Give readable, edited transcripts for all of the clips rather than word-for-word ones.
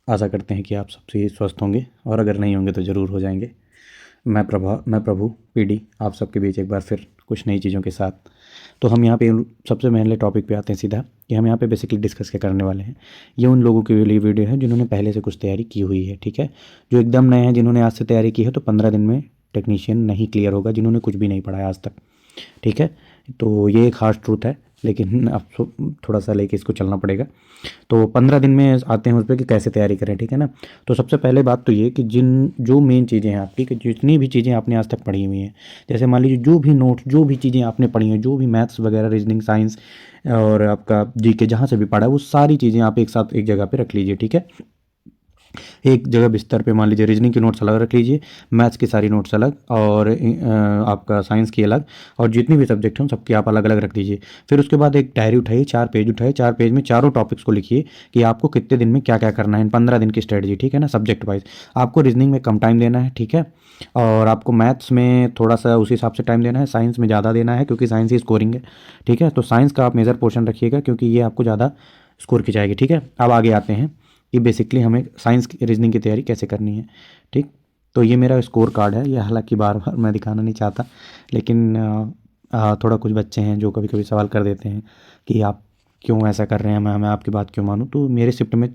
आशा करते हैं कि आप सब सही स्वस्थ होंगे, और अगर नहीं होंगे तो ज़रूर हो जाएंगे। मैं प्रभु पीडी आप सबके बीच एक बार फिर कुछ नई चीज़ों के साथ। तो हम यहाँ पे सबसे पहले टॉपिक पे आते हैं सीधा, कि हम यहाँ पे बेसिकली डिस्कस क्या करने वाले हैं। ये उन लोगों के लिए वीडियो है जिन्होंने पहले से कुछ तैयारी की हुई है, ठीक है। जो एकदम नए हैं, जिन्होंने आज से तैयारी की है, तो 15 दिन में टेक्नीशियन नहीं क्लियर होगा, जिन्होंने कुछ भी नहीं पढ़ा है आज तक, ठीक है। तो ये एक हार्श ट्रूथ है, लेकिन अब थोड़ा सा लेके इसको चलना पड़ेगा। तो 15 दिन में आते हैं उस पर कि कैसे तैयारी करें, ठीक है ना। तो सबसे पहले बात तो ये कि जो मेन चीज़ें हैं आपकी, कि जितनी भी चीज़ें आपने आज तक पढ़ी हुई हैं, जैसे मान लीजिए जो भी नोट्स, जो भी चीज़ें आपने पढ़ी हैं, जो भी मैथ्स वगैरह, रीजनिंग, साइंस और आपका जीके, जहाँ से भी पढ़ा है, वो सारी चीज़ें आप एक साथ एक जगह पे रख लीजिए, ठीक है। एक जगह बिस्तर पे मान लीजिए रीजनिंग की नोट्स अलग रख लीजिए, मैथ्स की सारी नोट्स अलग, और आपका साइंस की अलग, और जितनी भी सब्जेक्ट हैं सबकी आप अलग अलग रख दीजिए। फिर उसके बाद एक डायरी उठाइए, 4 पेज उठाइए, 4 पेज में चारों टॉपिक्स को लिखिए कि आपको कितने दिन में क्या क्या करना है, इन 15 दिन की स्ट्रेटजी, ठीक है ना, सब्जेक्ट वाइज। आपको रीजनिंग में कम टाइम देना है, ठीक है, और आपको मैथ्स में थोड़ा सा उसी हिसाब से टाइम देना है, साइंस में ज़्यादा देना है क्योंकि साइंस ही स्कोरिंग है, ठीक है। तो साइंस का आप मेजर पोर्शन रखिएगा क्योंकि ये आपको ज़्यादा स्कोर की जाएगी, ठीक है। अब आगे आते हैं कि बेसिकली हमें साइंस की रीजनिंग की तैयारी कैसे करनी है, ठीक। तो ये मेरा स्कोर कार्ड है, ये हालांकि बार बार मैं दिखाना नहीं चाहता, लेकिन थोड़ा कुछ बच्चे हैं जो कभी कभी सवाल कर देते हैं कि आप क्यों ऐसा कर रहे हैं, मैं आपकी बात क्यों मानूं। तो मेरे शिफ्ट में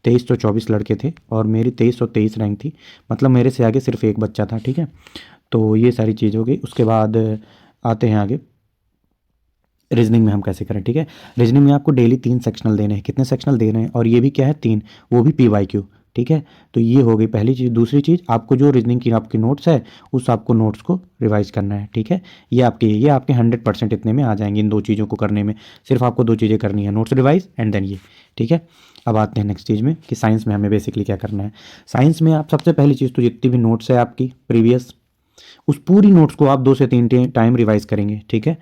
2324 लड़के थे और मेरी 2323 रैंक थी, मतलब मेरे से आगे सिर्फ एक बच्चा था, ठीक है। तो ये सारी चीज़ हो गई। उसके बाद आते हैं आगे रीजनिंग में हम कैसे करें, ठीक है। रीजनिंग में आपको डेली 3 सेक्शनल देने हैं। कितने सेक्शनल दे रहे हैं, और ये भी क्या है 3, वो भी PYQ, ठीक है। तो ये हो गई पहली चीज़। दूसरी चीज़, आपको जो रीजनिंग की आपकी नोट्स है, उस आपको नोट्स को रिवाइज करना है, ठीक है। ये आपके 100% इतने में आ जाएंगे इन 2 चीज़ों को करने में। सिर्फ आपको 2 चीज़ें करनी है, नोट्स रिवाइज एंड देन ये, ठीक है। अब आते हैं नेक्स्ट चीज़ में कि साइंस में हमें बेसिकली क्या करना है। साइंस में आप सबसे पहली चीज़ तो जितनी भी नोट्स है आपकी प्रीवियस, उस पूरी नोट्स को आप 2 से 3 टाइम रिवाइज करेंगे, ठीक है।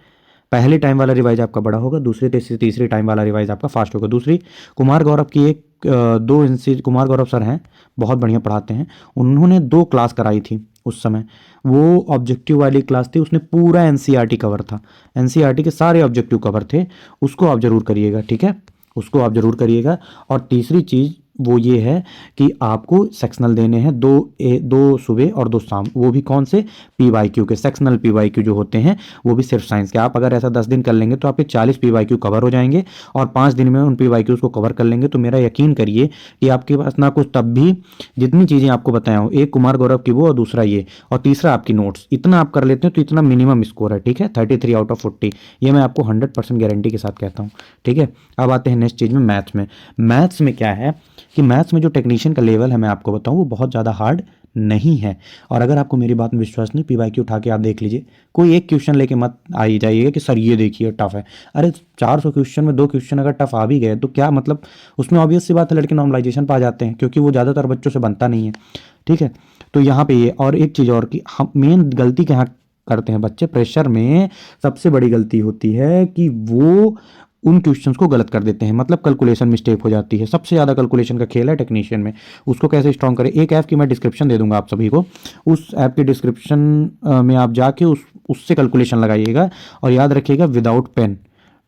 पहले टाइम वाला रिवाइज आपका बड़ा होगा, दूसरे तीसरे टाइम वाला रिवाइज आपका फास्ट होगा। दूसरी, कुमार गौरव की एक दो इंस्टीट्यूट, कुमार गौरव सर हैं, बहुत बढ़िया पढ़ाते हैं। उन्होंने 2 क्लास कराई थी उस समय, वो ऑब्जेक्टिव वाली क्लास थी, उसने पूरा NCERT कवर था, NCERT के सारे ऑब्जेक्टिव कवर थे। उसको आप जरूर करिएगा, ठीक है, उसको आप जरूर करिएगा। और तीसरी चीज़ वो ये है कि आपको सेक्शनल देने हैं, 2 सुबह और 2 शाम, वो भी कौन से, PYQ के सेक्शनल PYQ जो होते हैं, वो भी सिर्फ साइंस के। आप अगर ऐसा 10 दिन कर लेंगे तो आपके 40 PYQ कवर हो जाएंगे, और 5 दिन में उन PYQs को कवर कर लेंगे तो मेरा यकीन करिए कि आपके पास ना कुछ, तब भी जितनी चीज़ें आपको बताया हूँ, एक कुमार गौरव की वो, और दूसरा ये, और तीसरा आपकी नोट्स, इतना आप कर लेते हैं तो इतना मिनिमम स्कोर है, ठीक है, 33 आउट ऑफ 40। ये मैं आपको 100% गारंटी के साथ कहता हूँ, ठीक है। अब आते हैं नेक्स्ट चीज़ में, मैथ्स में क्या है कि मैथ्स में जो टेक्नीशियन का लेवल है, मैं आपको बताऊं, वो बहुत ज़्यादा हार्ड नहीं है। और अगर आपको मेरी बात में विश्वास नहीं, PYQ उठा के आप देख लीजिए, कोई एक क्वेश्चन लेके मत आई जाइएगा कि सर ये देखिए टफ है। अरे 400 क्वेश्चन में 2 क्वेश्चन अगर टफ आ भी गए तो क्या मतलब, उसमें ऑब्वियस सी बात है लड़के नॉर्मलाइजेशन पा जाते हैं, क्योंकि वो ज़्यादातर बच्चों से बनता नहीं है, ठीक है। तो यहाँ पे ये, और एक चीज़ और कि हम मेन गलती कहाँ करते हैं बच्चे, प्रेशर में सबसे बड़ी गलती होती है कि वो उन क्वेश्चंस को गलत कर देते हैं, मतलब कैलकुलेशन मिस्टेक हो जाती है। सबसे ज़्यादा कैलकुलेशन का खेल है टेक्नीशियन में। उसको कैसे स्ट्रॉन्ग करें, एक ऐप की मैं डिस्क्रिप्शन दे दूंगा आप सभी को, उस ऐप के डिस्क्रिप्शन में आप जाके उससे कैलकुलेशन लगाइएगा, और याद रखिएगा विदाउट पेन,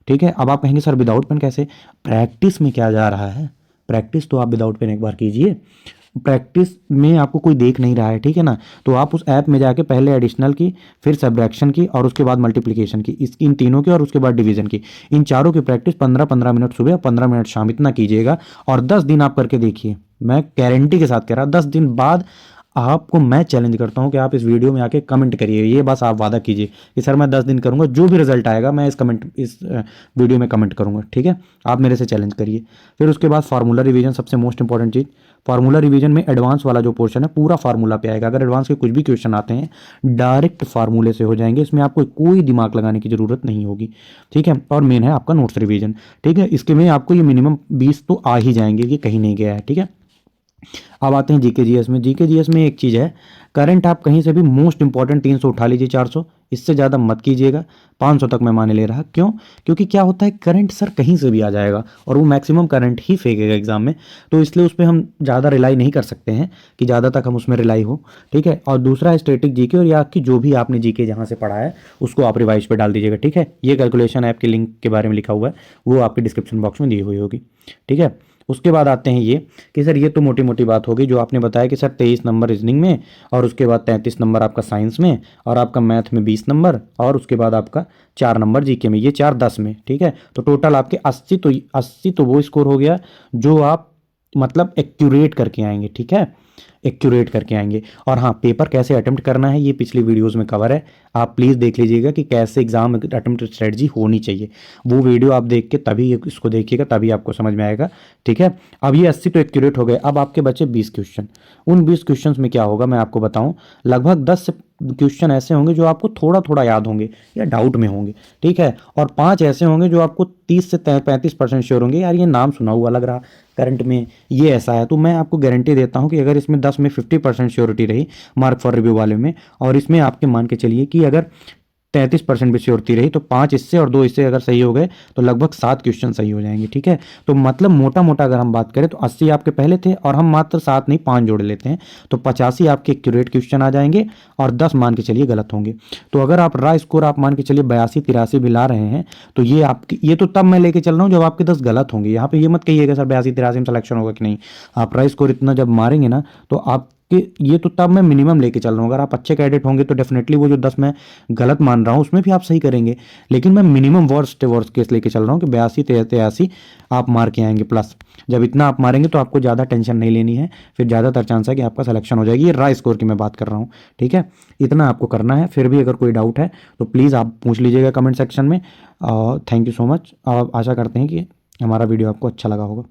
ठीक है। अब आप कहेंगे सर विदाउट पेन कैसे, प्रैक्टिस में क्या जा रहा है, प्रैक्टिस तो आप विदाउट पेन एक बार कीजिए। प्रैक्टिस में आपको कोई देख नहीं रहा है, ठीक है ना, तो आप उस ऐप में जाके पहले एडिशनल की, फिर सब्ट्रैक्शन की, और उसके बाद मल्टीप्लिकेशन की, इन तीनों की, और उसके बाद डिवीजन की, इन चारों की प्रैक्टिस 15-15 मिनट सुबह, 15 मिनट शाम, इतना कीजिएगा। और 10 दिन आप करके देखिए, मैं गारंटी के साथ कह रहा, 10 दिन बाद आपको मैं चैलेंज करता हूं कि आप इस वीडियो में आके कमेंट करिए, ये बस आप वादा कीजिए कि सर मैं 10 दिन करूंगा, जो भी रिजल्ट आएगा मैं इस वीडियो में कमेंट करूंगा, ठीक है। आप मेरे से चैलेंज करिए। फिर उसके बाद फार्मूला रिवीजन, सबसे मोस्ट इंपॉर्टेंट चीज़। फार्मूला रिवीजन में एडवांस वाला जो पोर्शन है पूरा फार्मूला पे आएगा। अगर एडवांस के कुछ भी क्वेश्चन आते हैं डायरेक्ट फार्मूले से हो जाएंगे, इसमें आपको कोई दिमाग लगाने की जरूरत नहीं होगी, ठीक है। और मेन है आपका नोट्स रिवीजन, ठीक है। इसके में आपको ये मिनिमम 20 तो आ ही जाएंगे, ये कहीं नहीं गया है, ठीक है। अब आते हैं जीके जीएस में। जीके जीएस में एक चीज़ है, करंट आप कहीं से भी मोस्ट इंपॉर्टेंट 300 उठा लीजिए, 400, इससे ज़्यादा मत कीजिएगा। 500 तक मैं माने ले रहा, क्यों, क्योंकि क्या होता है करंट सर कहीं से भी आ जाएगा, और वो मैक्सिमम करंट ही फेंकेगा एग्जाम में, तो इसलिए उस पर हम ज़्यादा रिलाई नहीं कर सकते हैं कि ज़्यादा तक हम उसमें रिलाई हो, ठीक है। और दूसरा है स्टैटिक जीके, और या आपकी जो भी आपने जीके जहाँ से पढ़ा है उसको आप रिवाइज पे डाल दीजिएगा, ठीक है। ये कैलकुलेशन ऐप के लिंक के बारे में लिखा हुआ है, वो आपके डिस्क्रिप्शन बॉक्स में दी हुई होगी, ठीक है। उसके बाद आते हैं ये कि सर ये तो मोटी मोटी बात होगी जो आपने बताया कि सर 23 नंबर रीजनिंग में, और उसके बाद 33 नंबर आपका साइंस में, और आपका मैथ में 20 नंबर, और उसके बाद आपका 4 नंबर जीके में, ये 4 10 में, ठीक है। तो टोटल आपके 80 तो वो स्कोर हो गया जो आप मतलब एक्यूरेट करके आएंगे, ठीक है, एक्यूरेट करके आएंगे। और हाँ, पेपर कैसे अटेम्प्ट करना है ये पिछली वीडियोस में कवर है, आप प्लीज़ देख लीजिएगा कि कैसे एग्जाम अटेम्प्ट स्ट्रेटजी होनी चाहिए। वो वीडियो आप देख के तभी इसको देखिएगा, तभी आपको समझ में आएगा, ठीक है। अब ये 80 तो एक्यूरेट हो गए, अब आपके बचे 20 क्वेश्चन। उन 20 क्वेश्चन में क्या होगा मैं आपको बताऊं, लगभग 10 क्वेश्चन ऐसे होंगे जो आपको थोड़ा थोड़ा याद होंगे या डाउट में होंगे, ठीक है, और 5 ऐसे होंगे जो आपको 30 से 35% श्योर होंगे, यार ये नाम सुना हुआ लग रहा करंट में, ये ऐसा है। तो मैं आपको गारंटी देता हूं कि अगर इसमें 10 में 50% श्योरिटी रही मार्क फॉर रिव्यू वाले में, और इसमें आपके मान के चलिए कि अगर 33% भी श्योरिटी रही, तो 5 इससे और 2 इससे अगर सही हो गए तो लगभग 7 क्वेश्चन सही हो जाएंगे, ठीक है। तो मतलब मोटा मोटा अगर हम बात करें तो 80 आपके पहले थे, और हम मात्र 7 नहीं 5 जोड़ लेते हैं तो 85 आपके एक्यूरेट क्वेश्चन आ जाएंगे, और 10 मान के चलिए गलत होंगे। तो अगर आप रा स्कोर आप मान के चलिए 82 83 भी ला रहे हैं, तो ये आपकी, ये तो तब मैं लेके चल रहा हूँ जब आपके 10 गलत होंगे। यहाँ पे ये मत कहिएगा सर 82 83 में सिलेक्शन होगा कि नहीं, आप रा स्कोर इतना जब मारेंगे ना तो आप कि ये तो तब मैं मिनिमम लेके चल रहा हूँ। अगर आप अच्छे कैडेट होंगे तो डेफिनेटली वो जो 10 मैं गलत मान रहा हूँ उसमें भी आप सही करेंगे, लेकिन मैं मिनिमम वर्स्ट केस लेके चल रहा हूँ कि 82 83 आप मार के आएंगे प्लस। जब इतना आप मारेंगे तो आपको ज़्यादा टेंशन नहीं लेनी है, फिर ज़्यादातर चांस है कि आपका सिलेक्शन हो जाएगी। ये रा स्कोर की मैं बात कर रहा हूँ, ठीक है, इतना आपको करना है। फिर भी अगर कोई डाउट है तो प्लीज़ आप पूछ लीजिएगा कमेंट सेक्शन में। थैंक यू सो मच, आशा करते हैं कि हमारा वीडियो आपको अच्छा लगा होगा।